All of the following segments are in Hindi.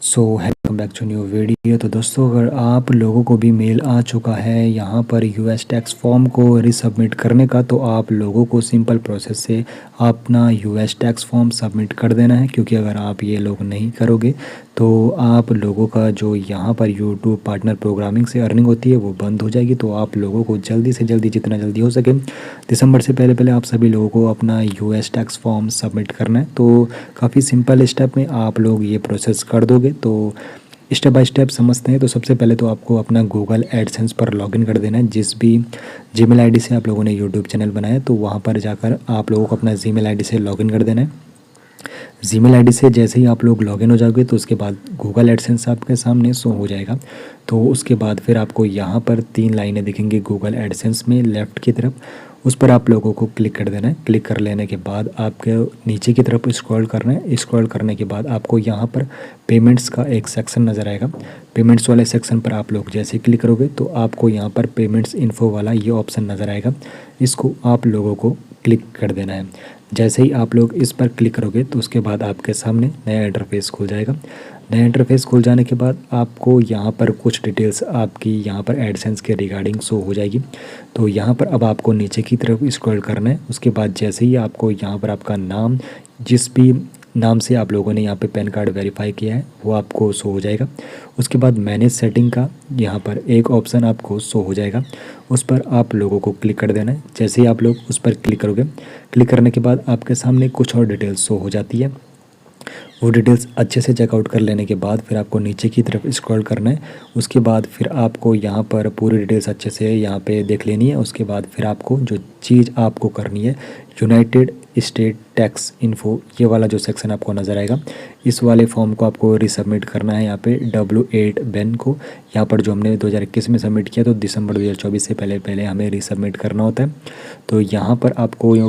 So welcome back to new video. तो दोस्तों, अगर आप लोगों को भी मेल आ चुका है यहाँ पर यूएस टैक्स फॉर्म को रीसबमिट करने का, तो आप लोगों को सिंपल प्रोसेस से अपना यूएस टैक्स फॉर्म सबमिट कर देना है। क्योंकि अगर आप ये लोग नहीं करोगे तो आप लोगों का जो यहाँ पर यूट्यूब पार्टनर प्रोग्रामिंग से अर्निंग होती है वो बंद हो जाएगी। तो आप लोगों को जल्दी से जल्दी, जितना जल्दी हो सके, दिसंबर से पहले पहले आप सभी लोगों को अपना यूएस टैक्स फॉर्म सबमिट करना है। तो काफ़ी सिंपल स्टेप में आप लोग ये प्रोसेस कर दोगे। तो स्टेप बाय स्टेप समझते हैं। तो सबसे पहले तो आपको अपना गूगल एडसेंस पर लॉगिन कर देना है। जिस भी जीमेल आईडी से आप लोगों ने यूट्यूब चैनल बनाया तो वहाँ पर जाकर आप लोगों को अपना जीमेल आईडी से लॉगिन कर देना है। जीमेल आईडी से जैसे ही आप लोग लॉगिन हो जाओगे तो उसके बाद गूगल एडसेंस आपके सामने शो हो जाएगा। तो उसके बाद फिर आपको यहाँ पर 3 लाइनें दिखेंगी गूगल एडसेंस में लेफ़्ट की तरफ, उस पर आप लोगों को क्लिक कर देना है। क्लिक कर लेने के बाद आपके नीचे की तरफ स्क्रॉल करना है। स्क्रॉल करने के बाद आपको यहाँ पर पेमेंट्स का एक सेक्शन नज़र आएगा। पेमेंट्स वाले सेक्शन पर आप लोग जैसे क्लिक करोगे तो आपको यहाँ पर पेमेंट्स इन्फो वाला ये ऑप्शन नज़र आएगा। इसको आप लोगों को क्लिक कर देना है। जैसे ही आप लोग इस पर क्लिक करोगे तो उसके बाद आपके सामने नया इंटरफेस खुल जाएगा। नया इंटरफेस खुल जाने के बाद आपको यहाँ पर कुछ डिटेल्स आपकी यहाँ पर एडसेंस के रिगार्डिंग शो हो जाएगी। तो यहाँ पर अब आपको नीचे की तरफ स्क्रॉल करना है। उसके बाद जैसे ही आपको यहाँ पर आपका नाम, जिस भी नाम से आप लोगों ने यहाँ पे पैन कार्ड वेरीफाई किया है वो आपको शो हो जाएगा। उसके बाद मैनेज सेटिंग का यहाँ पर एक ऑप्शन आपको शो हो जाएगा, उस पर आप लोगों को क्लिक कर देना है। जैसे ही आप लोग उस पर क्लिक करोगे, क्लिक करने के बाद आपके सामने कुछ और डिटेल्स शो हो जाती है। वो डिटेल्स अच्छे से चेकआउट कर लेने के बाद फिर आपको नीचे की तरफ स्क्रॉल करना है। उसके बाद फिर आपको यहाँ पर पूरी डिटेल्स अच्छे से यहाँ पे देख लेनी है। उसके बाद फिर आपको जो चीज़ आपको करनी है, यूनाइटेड स्टेट टैक्स इन्फो, ये वाला जो सेक्शन आपको नज़र आएगा, इस वाले फॉर्म को आपको रीसबमिट करना है। यहाँ पे W8 बैन को यहाँ पर जो हमने 2021 में सबमिट किया तो दिसंबर 2024 से पहले पहले हमें रीसबमिट करना होता है। तो यहाँ पर आपको ये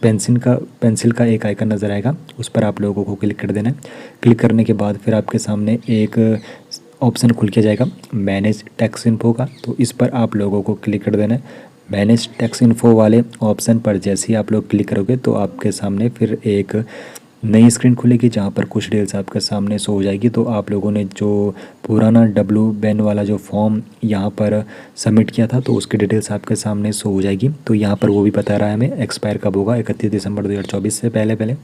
पेंसिल का एक आइकन नज़र आएगा, उस पर आप लोगों को क्लिक कर देना है। क्लिक करने के बाद फिर आपके सामने एक ऑप्शन खुल के जाएगा मैनेज टैक्स इन्फो का, तो इस पर आप लोगों को क्लिक कर देना है। मैनेज टैक्स इन्फो वाले ऑप्शन पर जैसे ही आप लोग क्लिक करोगे तो आपके सामने फिर एक नई स्क्रीन खुलेगी जहाँ पर कुछ डिटेल्स आपके सामने शो हो जाएगी। तो आप लोगों ने जो पुराना W बैन वाला जो फॉर्म यहाँ पर सबमिट किया था तो उसकी डिटेल्स आपके सामने शो हो जाएगी। तो यहाँ पर वो भी बता रहा है हमें एक्सपायर कब होगा, 31 दिसंबर 2024 से पहले पहले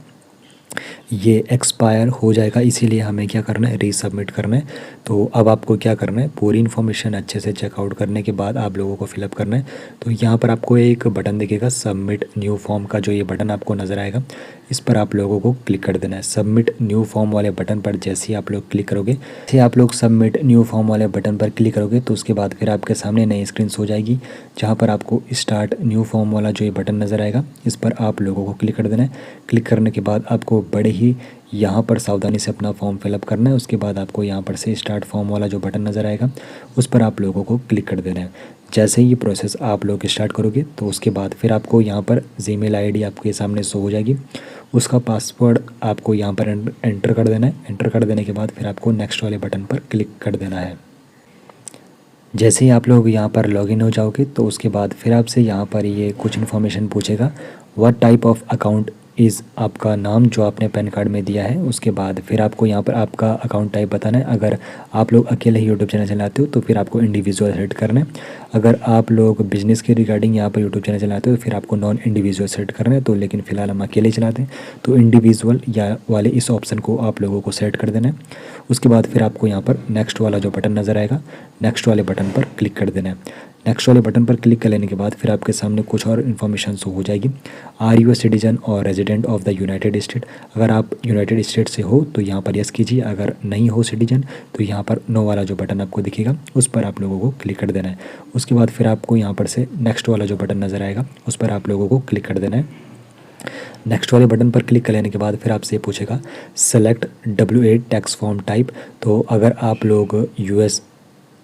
ये एक्सपायर हो जाएगा। इसीलिए हमें क्या करना है, रीसबमिट करना है। तो अब आपको क्या करना है, पूरी इन्फॉर्मेशन अच्छे से चेकआउट करने के बाद आप लोगों को फिलअप करना है। तो यहाँ पर आपको एक बटन दिखेगा सबमिट न्यू फॉर्म का, जो ये बटन आपको नज़र आएगा, इस पर आप लोगों को क्लिक कर देना है। सबमिट न्यू फॉर्म वाले बटन पर जैसे ही आप लोग क्लिक करोगे, जैसे आप लोग सबमिट न्यू फॉर्म वाले बटन पर क्लिक करोगे तो उसके बाद फिर आपके सामने नई स्क्रीन हो जाएगी जहाँ पर आपको स्टार्ट न्यू फॉर्म वाला जो ये बटन नज़र आएगा, इस पर आप लोगों को क्लिक कर देना है। क्लिक करने के बाद आपको बड़े ही यहाँ पर सावधानी से अपना फॉर्म फिलअप करना है। उसके बाद आपको यहाँ पर से स्टार्ट फॉर्म वाला जो बटन नज़र आएगा उस पर आप लोगों को क्लिक कर देना है। जैसे ही ये प्रोसेस आप लोग स्टार्ट करोगे तो उसके बाद फिर आपको यहाँ पर जीमेल आईडी आपके सामने शो हो जाएगी, उसका पासवर्ड आपको यहाँ पर एंटर कर देना है। एंटर कर देने के बाद फिर आपको नेक्स्ट वाले बटन पर क्लिक कर देना है। जैसे ही आप लोग यहाँ पर लॉगिन हो जाओगे तो उसके बाद फिर आपसे यहाँ पर ये कुछ इन्फॉर्मेशन पूछेगा। What type of account is, आपका नाम जो आपने पैन कार्ड में दिया है। उसके बाद फिर आपको यहाँ पर आपका अकाउंट टाइप बताना है। अगर आप लोग अकेले ही यूट्यूब चैनल चलाते हो तो फिर आपको इंडिविजुअल सेट करना है। अगर आप लोग बिजनेस के रिगार्डिंग यहाँ पर यूट्यूब चैनल चलाते हो तो फिर आपको नॉन इंडिविजुअल सेट करना है। तो लेकिन फ़िलहाल हम अकेले चलाते हैं तो इंडिविजुअल या वाले इस ऑप्शन को आप लोगों को सेट कर देना है। उसके बाद फिर आपको यहाँ पर नेक्स्ट वाला जो बटन नज़र आएगा, नेक्स्ट वाले बटन पर क्लिक कर देना है। नेक्स्ट वाले बटन पर क्लिक कर लेने के बाद फिर आपके सामने कुछ और इन्फॉर्मेशन शो हो जाएगी। आर यू ए सिटीजन और resident of the United state, अगर आप यूनाइटेड स्टेट से हो तो यहाँ पर यस कीजिए, अगर नहीं हो सिटीजन तो यहाँ पर नो वाला जो बटन आपको दिखेगा उस पर आप लोगों को क्लिक कर देना है। उसके बाद फिर आपको यहाँ पर से नेक्स्ट वाला जो बटन नज़र आएगा उस पर आप लोगों को क्लिक कर देना है। नेक्स्ट वाले बटन पर क्लिक कर लेने के बाद फिर आपसे पूछेगा select W8 tax form type. तो अगर आप लोग US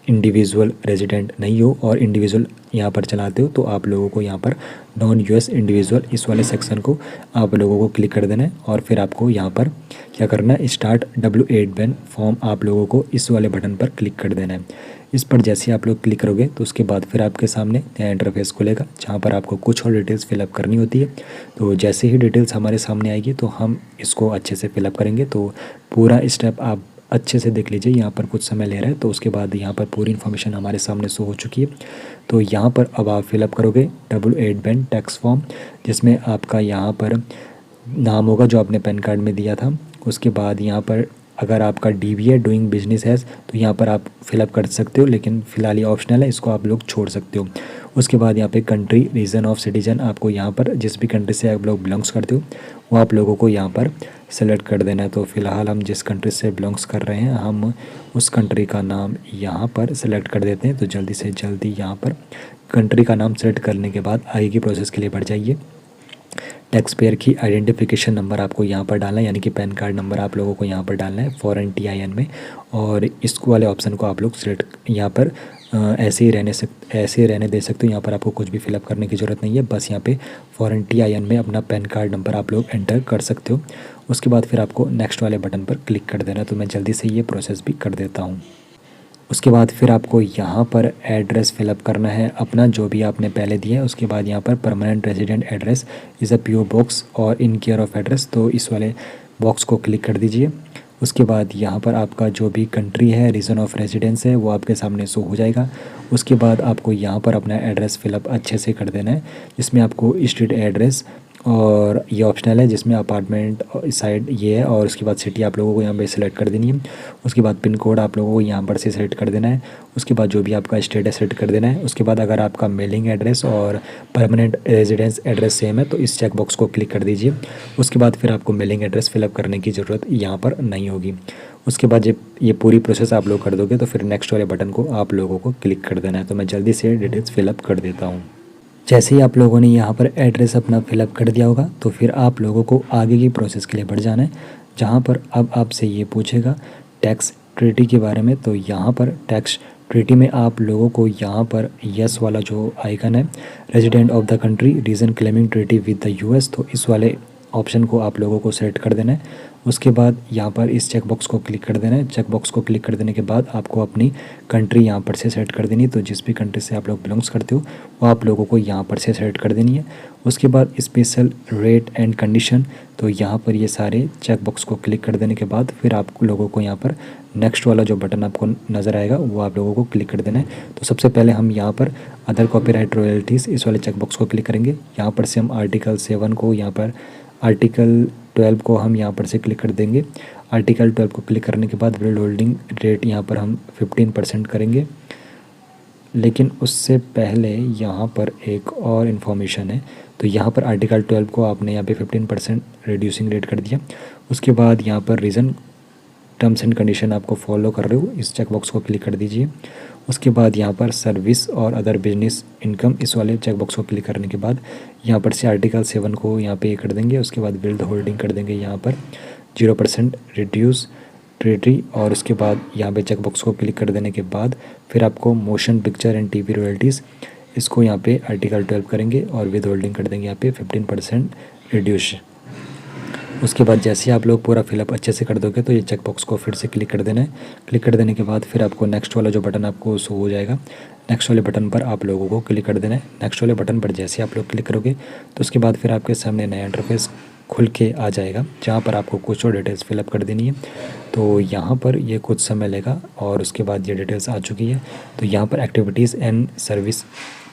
इंडिविजुअल रेजिडेंट नहीं हो और इंडिविजुअल यहाँ पर चलाते हो तो आप लोगों को यहाँ पर नॉन US इंडिविजुअल इस वाले सेक्शन को आप लोगों को क्लिक कर देना है। और फिर आपको यहाँ पर क्या करना है, स्टार्ट W8 बैन फॉर्म आप लोगों को इस वाले बटन पर क्लिक कर देना है। इस पर जैसे ही आप लोग क्लिक करोगे तो उसके बाद फिर आपके सामने नया इंटरफेस खुलेगा जहाँ पर आपको कुछ और डिटेल्स फिलअप करनी होती है। तो जैसे ही डिटेल्स हमारे सामने आएगी तो हम इसको अच्छे से फिलअप करेंगे। तो पूरा स्टेप आप अच्छे से देख लीजिए, यहाँ पर कुछ समय ले रहा है। तो उसके बाद यहाँ पर पूरी इन्फॉर्मेशन हमारे सामने शो हो चुकी है। तो यहाँ पर अब आप फिलअप करोगे W8 बैंक टैक्स फॉर्म, जिसमें आपका यहाँ पर नाम होगा जो आपने पैन कार्ड में दिया था। उसके बाद यहाँ पर अगर आपका DB है, डूइंग बिजनेस है, तो यहाँ पर आप फिलअप कर सकते हो, लेकिन फ़िलहाल ये ऑप्शनल है, इसको आप लोग छोड़ सकते हो। उसके बाद यहाँ पे कंट्री, रीजन ऑफ सिटीजन, आपको यहाँ पर जिस भी कंट्री से आप लोग बिलोंग्स करते हो वो आप लोगों को यहाँ पर सेलेक्ट कर देना है। तो फ़िलहाल हम जिस कंट्री से बिलोंग्स कर रहे हैं, हम उस कंट्री का नाम यहाँ पर सेलेक्ट कर देते हैं। तो जल्दी से जल्दी यहाँ पर कंट्री का नाम सेलेक्ट करने के बाद आगे की प्रोसेस के लिए बढ़ जाइए। टैक्स पेयर की आइडेंटिफिकेशन नंबर आपको यहाँ पर डालना है, यानी कि पैन कार्ड नंबर आप लोगों को यहाँ पर डालना है फॉरेन TIN में। और इसको वाले ऑप्शन को आप लोग सिलेक्ट यहाँ पर ऐसे ही रहने दे सकते हो। यहाँ पर आपको कुछ भी फिलअप करने की ज़रूरत नहीं है, बस यहाँ पे फॉरेन TIN में अपना पैन कार्ड नंबर आप लोग एंटर कर सकते हो। उसके बाद फिर आपको नेक्स्ट वाले बटन पर क्लिक कर देना। तो मैं जल्दी से ये प्रोसेस भी कर देता हूँ। उसके बाद फिर आपको यहाँ पर एड्रेस फिलअप करना है अपना, जो भी आपने पहले दिया है। उसके बाद यहाँ पर permanent resident address is a PO box और इन केयर ऑफ एड्रेस, तो इस वाले बॉक्स को क्लिक कर दीजिए। उसके बाद यहाँ पर आपका जो भी कंट्री है, रीजन ऑफ रेजिडेंस है, वो आपके सामने शो हो जाएगा। उसके बाद आपको यहाँ पर अपना एड्रेस फिलअप अच्छे से कर देना है, जिसमें आपको स्ट्रीट एड्रेस, और ये ऑप्शनल है जिसमें अपार्टमेंट साइड ये है, और उसके बाद सिटी आप लोगों को यहाँ पे सिलेक्ट कर देनी है। उसके बाद पिन कोड आप लोगों को यहाँ पर से सेलेक्ट कर देना है। उसके बाद जो भी आपका स्टेट है सेलेक्ट कर देना है। उसके बाद अगर आपका मेलिंग एड्रेस और परमानेंट रेजिडेंस एड्रेस सेम है तो इस चेक बॉक्स को क्लिक कर दीजिए। उसके बाद फिर आपको मेलिंग एड्रेस फिलअप करने की ज़रूरत यहाँ पर नहीं होगी। उसके बाद जब ये पूरी प्रोसेस आप लोग कर दोगे तो फिर नेक्स्ट वाले बटन को आप लोगों को क्लिक कर देना है। तो मैं जल्दी से डिटेल्स फिलअप कर देता हूँ। जैसे ही आप लोगों ने यहाँ पर एड्रेस अपना फिलअप कर दिया होगा तो फिर आप लोगों को आगे की प्रोसेस के लिए बढ़ जाना है, जहाँ पर अब आपसे ये पूछेगा टैक्स ट्रीटी के बारे में। तो यहाँ पर टैक्स ट्रीटी में आप लोगों को यहाँ पर यस वाला जो आइकन है, resident of the country reason claiming treaty with the US, तो इस वाले ऑप्शन को आप लोगों को सेलेक्ट कर देना है। उसके बाद यहाँ पर इस चेक बॉक्स को क्लिक कर देना है। चेक बॉक्स को क्लिक कर देने के बाद आपको अपनी कंट्री यहाँ पर से सेलेक्ट कर देनी है। तो जिस भी कंट्री से आप लोग बिलोंग्स करते हो वो आप लोगों को यहाँ पर से सेलेक्ट कर देनी है। उसके बाद स्पेशल रेट एंड कंडीशन, तो यहाँ पर ये सारे चेक बॉक्स को क्लिक कर देने के बाद फिर आप लोगों को यहाँ पर नेक्स्ट वाला जो बटन आपको नज़र आएगा वो आप लोगों को क्लिक कर देना है। तो सबसे पहले हम यहाँ पर अदर कॉपीराइट रॉयल्टीज़ इस वाले चेक बॉक्स को क्लिक करेंगे। यहाँ पर से हम आर्टिकल 7 को, यहाँ पर आर्टिकल 12 को हम यहाँ पर से क्लिक कर देंगे। आर्टिकल 12 को क्लिक करने के बाद बिल्ड होल्डिंग रेट यहाँ पर हम 15% करेंगे। लेकिन उससे पहले यहाँ पर एक और इन्फॉर्मेशन है। तो यहाँ पर आर्टिकल 12 को आपने यहाँ पे 15% रिड्यूसिंग रेट कर दिया। उसके बाद यहाँ पर रीज़न टर्म्स एंड कंडीशन आपको फॉलो कर रहे हो, इस चेक बॉक्स को क्लिक कर दीजिए। उसके बाद यहाँ पर सर्विस और अदर बिजनेस इनकम, इस वाले चेक बॉक्स को क्लिक करने के बाद यहाँ पर से आर्टिकल 7 को यहाँ पे कर देंगे। उसके बाद बिल्ड होल्डिंग कर देंगे यहाँ पर 0% रिड्यूस ट्रेटरी, और उसके बाद यहाँ पे चेक बॉक्स को क्लिक कर देने के बाद फिर आपको motion picture and TV royalties, इसको यहाँ पे आर्टिकल 12 करेंगे और विद होल्डिंग कर देंगे यहाँ पे 15% रिड्यूस। उसके बाद जैसे आप लोग पूरा फिलअप अच्छे से कर दोगे तो ये चेक बॉक्स को फिर से क्लिक कर देना है। क्लिक कर देने के बाद फिर आपको नेक्स्ट वाला जो बटन आपको शो हो जाएगा, नेक्स्ट वाले बटन पर आप लोगों को क्लिक कर देना है। नेक्स्ट वाले बटन पर जैसे आप लोग क्लिक करोगे तो उसके बाद फिर आपके सामने नया इंटरफेस खुल के आ जाएगा, जहाँ पर आपको कुछ और डिटेल्स फिलअप कर देनी है। तो यहाँ पर ये कुछ समय लेगा और उसके बाद ये डिटेल्स आ चुकी है। तो यहाँ पर activities and service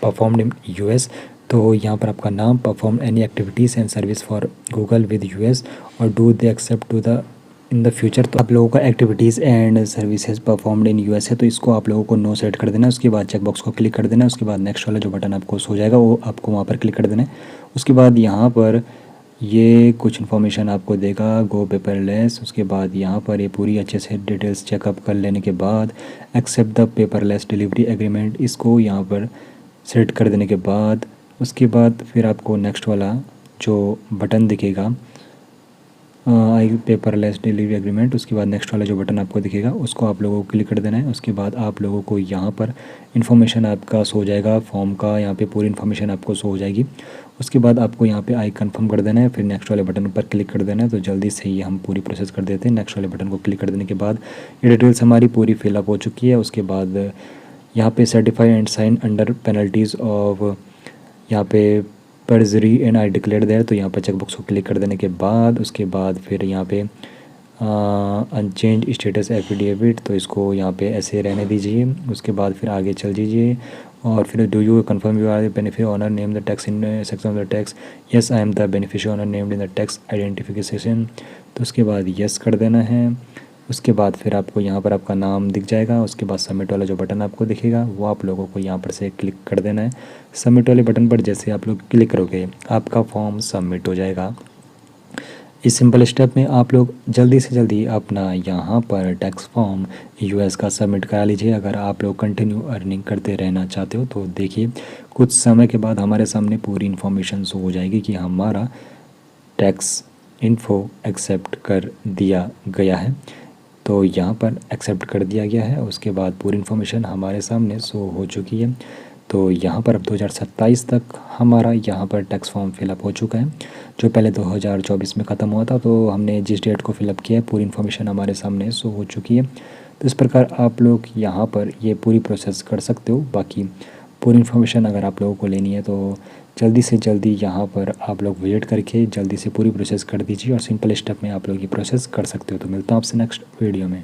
performed in US, तो यहाँ पर आपका नाम, perform any activities and service for Google with US और do they accept to the in the future. तो आप लोगों का activities and services performed in US है, तो इसको आप लोगों को नो सेट कर देना है। उसके बाद चेक बॉक्स को क्लिक कर देना है। उसके बाद नेक्स्ट वाला जो बटन आपको हो जाएगा वो आपको वहाँ पर क्लिक कर देना है। उसके बाद यहाँ पर ये कुछ इन्फॉर्मेशन आपको देगा, गो पेपरलेस। उसके बाद यहाँ पर ये पूरी अच्छे से डिटेल्स चेकअप कर लेने के बाद accept the paperless delivery agreement, इसको यहाँ पर सेलेक्ट कर देने के बाद उसके बाद फिर आपको नेक्स्ट वाला जो बटन दिखेगा आई पेपरलेस डिलीवरी एग्रीमेंट, उसके बाद नेक्स्ट वाला जो बटन आपको दिखेगा उसको आप लोगों को क्लिक कर देना है। उसके बाद आप लोगों को यहाँ पर इन्फॉर्मेशन आपका शो हो जाएगा फॉर्म का, यहाँ पे पूरी इन्फॉर्मेशन आपको शो हो जाएगी। उसके बाद आपको यहाँ पे आई कंफर्म कर देना है, फिर नेक्स्ट वाले बटन पर क्लिक कर देना है। तो जल्दी से ही हम पूरी प्रोसेस कर देते हैं। नेक्स्ट वाले बटन को क्लिक कर देने के बाद ये डिटेल्स हमारी पूरी फिलअप हो चुकी है। उसके बाद यहाँ पे certify and sign under penalties of यहाँ पे perjury and I declare there, तो यहाँ पर चेक बॉक्स को क्लिक कर देने के बाद उसके बाद फिर यहाँ पे अनचेंज स्टेटस एफिडेविट, तो इसको यहाँ पे ऐसे रहने दीजिए। उसके बाद फिर आगे चल दीजिए और फिर do you confirm you are the beneficiary owner name the tax in section of the tax, yes I am the beneficiary owner named in the tax identification, तो उसके बाद यस कर देना है। उसके बाद फिर आपको यहाँ पर आपका नाम दिख जाएगा। उसके बाद सबमिट वाला जो बटन आपको दिखेगा वो आप लोगों को यहाँ पर से क्लिक कर देना है। सबमिट वाले बटन पर जैसे आप लोग क्लिक करोगे आपका फॉर्म सबमिट हो जाएगा। इस सिंपल स्टेप में आप लोग जल्दी से जल्दी अपना यहाँ पर टैक्स फॉर्म यूएस का सबमिट करा लीजिए। अगर आप लोग कंटिन्यू अर्निंग करते रहना चाहते हो तो देखिए कुछ समय के बाद हमारे सामने पूरी इन्फॉर्मेशन शो हो जाएगी कि हमारा टैक्स इन्फो एक्सेप्ट कर दिया गया है। तो यहाँ पर एक्सेप्ट कर दिया गया है। उसके बाद पूरी इन्फॉर्मेशन हमारे सामने शो हो चुकी है। तो यहाँ पर अब 2027 तक हमारा यहाँ पर टैक्स फॉर्म फिलअप हो चुका है। जो पहले 2024 में ख़त्म हुआ था, तो हमने जिस डेट को फिलअप किया है पूरी इन्फॉर्मेशन हमारे सामने शो हो चुकी है। तो इस प्रकार आप लोग यहाँ पर ये पूरी प्रोसेस कर सकते हो। बाकी पूरी इन्फॉर्मेशन अगर आप लोगों को लेनी है तो जल्दी से जल्दी यहाँ पर आप लोग विजिट करके जल्दी से पूरी प्रोसेस कर दीजिए और सिंपल स्टेप में आप लोग ये प्रोसेस कर सकते हो। तो मिलता हूँ आपसे नेक्स्ट वीडियो में।